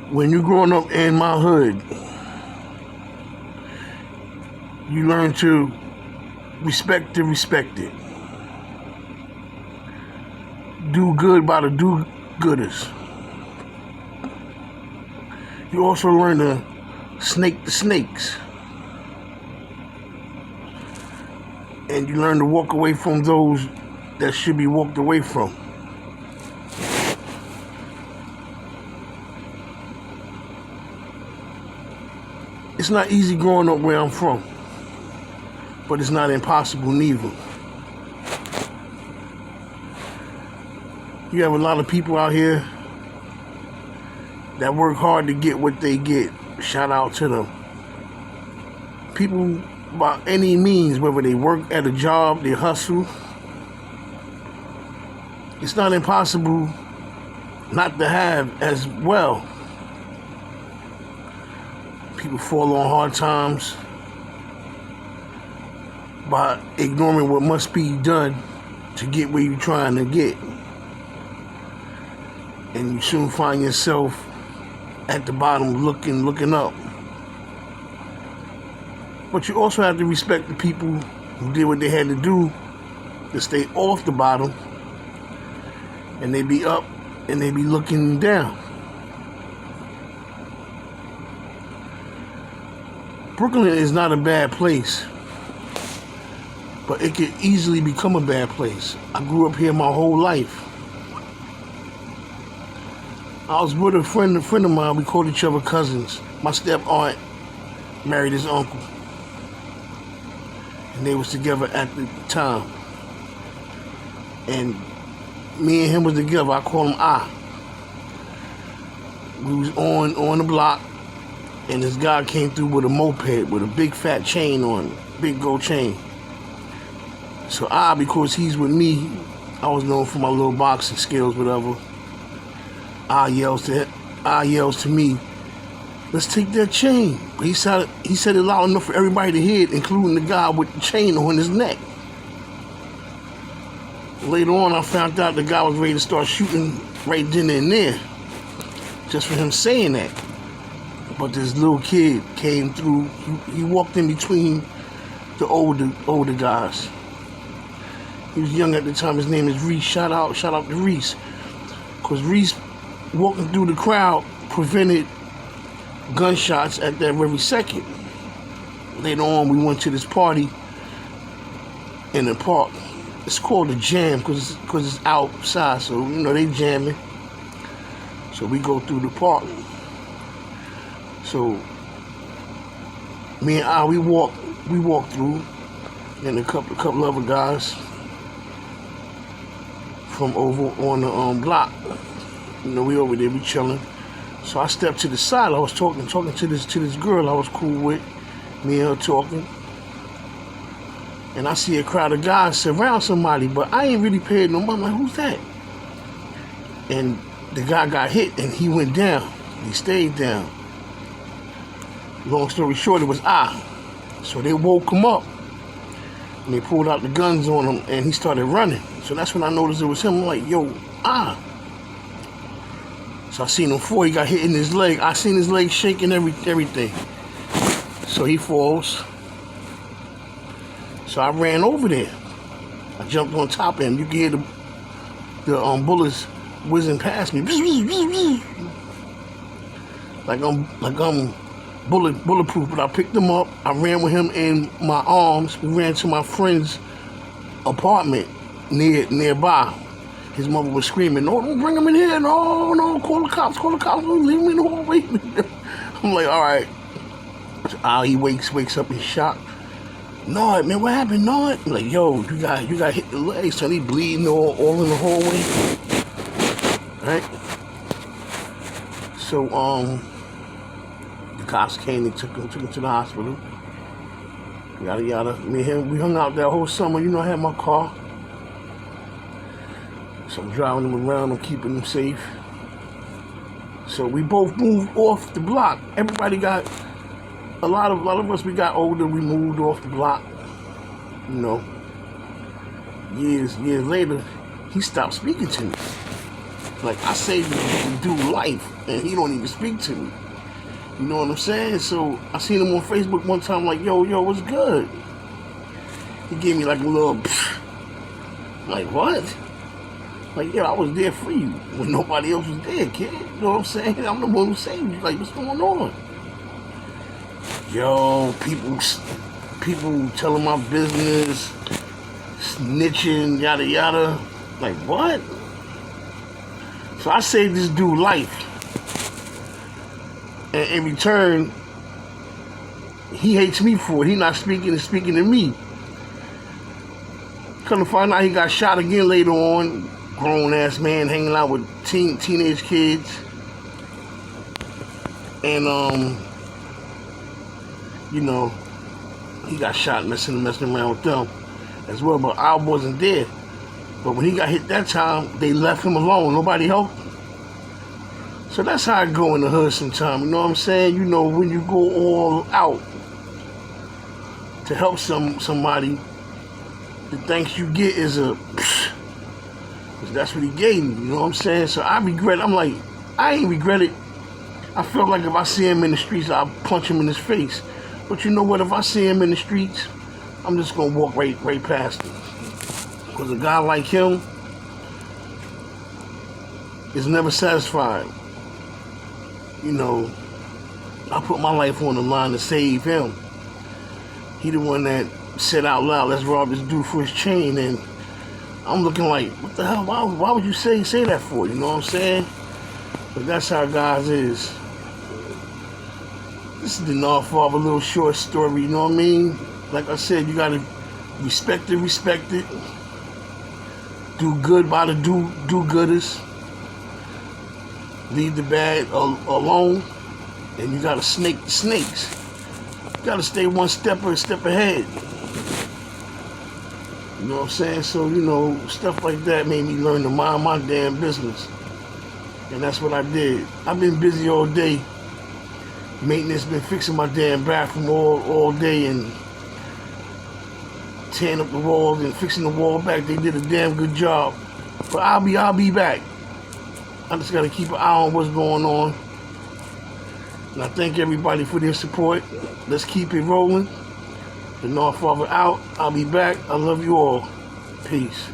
When you're growing up in my hood, you learn to respect the respected. Do good by the do-gooders. You also learn to snake the snakes. And you learn to walk away from those that should be walked away from. It's not easy growing up where I'm from, but it's not impossible neither. You have a lot of people out here that work hard to get what they get. Shout out to them. People by any means, whether they work at a job, they hustle. It's not impossible not to have as well. People fall on hard times by ignoring what must be done to get where you're trying to get. And you soon find yourself at the bottom looking up. But you also have to respect the people who did what they had to do to stay off the bottom, and they be up and they be looking down. Bklyn is not a bad place, but it could easily become a bad place. I grew up here my whole life. I was with a friend of mine. We called each other cousins. My step-aunt married his uncle, and they was together at the time. And me and him was together. I call him I. We was on the block, and this guy came through with a moped with a big fat chain on it, big gold chain. So because he's with me, I was known for my little boxing skills, whatever. I yells to me, let's take that chain. But he said it loud enough for everybody to hear it, including the guy with the chain on his neck. Later on, I found out the guy was ready to start shooting right then and there, just for him saying that. But this little kid came through. He walked in between the older guys. He was young at the time. His name is Reese. Shout out to Reese, because Reese walking through the crowd prevented gunshots at that very second. Later on, we went to this party in the park. It's called a jam because it's outside, so they jamming. So we go through the park. So me and I, we walk through, and a couple other guys from over on the block. We over there, we chilling. So I stepped to the side. I was talking to this girl I was cool with. Me and her talking. And I see a crowd of guys surround somebody, but I ain't really paying no mind. I'm like, who's that? And the guy got hit, and he went down. He stayed down. Long story short, it was I. So they woke him up, and they pulled out the guns on him, and he started running. So that's when I noticed it was him. I'm like, yo, I. So I seen him fall. He got hit in his leg. I seen his leg shaking, everything. So he falls. So I ran over there. I jumped on top of him. You can hear the bullets whizzing past me. Like I'm bulletproof. But I picked him up. I ran with him in my arms. We ran to my friend's apartment nearby. His mother was screaming, no, don't bring him in here. No, call the cops. Leave him in the hallway. I'm like, all right. So he wakes up in shock. Nard, man, what happened, Nard? I'm like, yo, you got hit the leg, son. He bleeding all in the hallway. Right? So, the cops came, they took him to the hospital. Yada, yada. Me and him, we hung out that whole summer. I had my car. So I'm driving them around, I'm keeping them safe. So we both moved off the block. Everybody got, a lot of us, we got older, we moved off the block. Years later, he stopped speaking to me. Like, I saved the dude life, and he don't even speak to me. You know what I'm saying? So I seen him on Facebook one time, like, yo, what's good? He gave me like a little, like, what? Like, yeah, I was there for you when nobody else was there, kid. You know what I'm saying? I'm the one who saved you. Like, what's going on? Yo, people telling my business, snitching, yada yada. Like, what? So I saved this dude life. And in return, he hates me for it. He not speaking and speaking to me. Come to find out he got shot again later on. Grown ass man hanging out with teenage kids. And you know, he got shot messing around with them as well. But I wasn't there. But when he got hit that time, they left him alone. Nobody helped him. So that's how I go in the hood sometimes. You know what I'm saying? You know, when you go all out to help somebody, the thanks you get is a, because that's what he gave me. You know what I'm saying? So I regret. I'm like, I ain't regret it. I felt like if I see him in the streets, I'll punch him in his face. But you know what? If I see him in the streets, I'm just gonna walk right past him. Because a guy like him is never satisfied. You know, I put my life on the line to save him. He the one that said out loud, let's rob this dude for his chain. And I'm looking like, what the hell? Why would you say that for? You know what I'm saying? But that's how guys is. This is the Nard Father little short story, you know what I mean? Like I said, you gotta respect it. Do good by the do-gooders. Leave the bad alone. And you gotta snake the snakes. You gotta stay one step ahead. You know what I'm saying? So, you know, stuff like that made me learn to mind my damn business. And that's what I did. I've been busy all day. Maintenance been fixing my damn bathroom all day and tearing up the walls and fixing the wall back. They did a damn good job. But I'll be back. I just gotta keep an eye on what's going on. And I thank everybody for their support. Let's keep it rolling. The Nard Father out. I'll be back. I love you all. Peace.